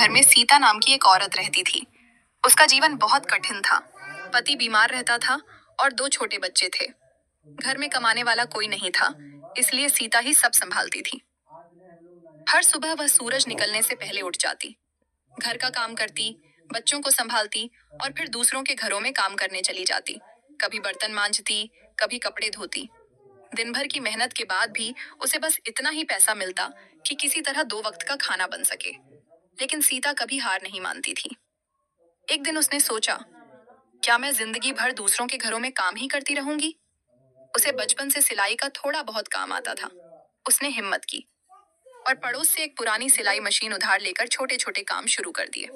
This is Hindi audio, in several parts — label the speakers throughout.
Speaker 1: घर में सीता नाम की एक औरत रहती थी। उसका जीवन बहुत कठिन था। पति बीमार रहता था और दो छोटे बच्चे थे। घर में कमाने वाला कोई नहीं था, इसलिए सीता ही सब संभालती थी। हर सुबह वह सूरज निकलने से पहले उठ जाती, घर का काम करती, बच्चों को संभालती और फिर दूसरों के घरों में काम करने चली जाती। कभी बर्तन मांजती, कभी कपड़े धोती। दिन भर की मेहनत के बाद भी उसे बस इतना ही पैसा मिलता कि किसी तरह दो वक्त का खाना बन सके। लेकिन सीता कभी हार नहीं मानती थी। एक दिन उसने सोचा, क्या मैं जिंदगी भर दूसरों के घरों में काम ही करती रहूंगी? उसे बचपन से सिलाई का थोड़ा बहुत काम आता था। उसने हिम्मत की और पड़ोस से एक पुरानी सिलाई मशीन उधार लेकर छोटे छोटे काम शुरू कर दिए।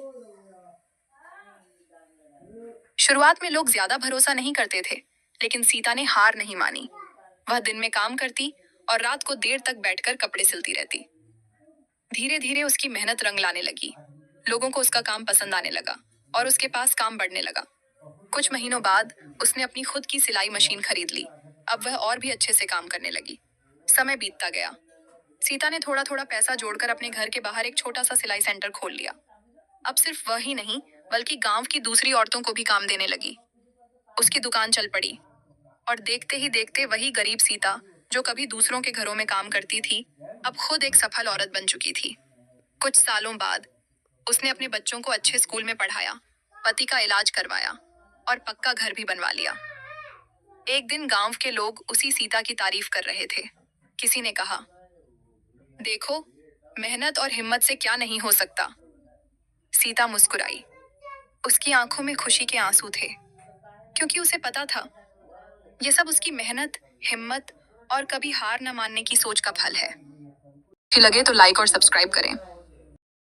Speaker 1: शुरुआत में लोग ज्यादा भरोसा नहीं करते थे, लेकिन सीता ने हार नहीं मानी। वह दिन में काम करती और रात को देर तक बैठकर कपड़े सिलती रहती। धीरे धीरे उसकी मेहनत रंग लाने लगी। लोगों को उसका काम पसंद आने लगा और उसके पास काम बढ़ने लगा। कुछ महीनों बाद उसने अपनी खुद की सिलाई मशीन खरीद ली। अब वह और भी अच्छे से काम करने लगी। समय बीतता गया। सीता ने थोड़ा थोड़ा पैसा जोड़कर अपने घर के बाहर एक छोटा सा सिलाई सेंटर खोल लिया। अब सिर्फ वह ही नहीं, बल्कि गांव की दूसरी औरतों को भी काम देने लगी। उसकी दुकान चल पड़ी और देखते ही देखते वही गरीब सीता, जो कभी दूसरों के घरों में काम करती थी, अब खुद एक सफल औरत बन चुकी थी। कुछ सालों बाद उसने अपने बच्चों को अच्छे स्कूल में पढ़ाया, पति का इलाज करवाया और पक्का घर भी बनवा लिया। एक दिन गांव के लोग उसी सीता की तारीफ कर रहे थे। किसी ने कहा, देखो, मेहनत और हिम्मत से क्या नहीं हो सकता। सीता मुस्कुराई। उसकी आंखों में खुशी के आंसू थे, क्योंकि उसे पता था ये सब उसकी मेहनत, हिम्मत और कभी हार न मानने की सोच का फल है। अच्छी लगे तो लाइक और सब्सक्राइब करें।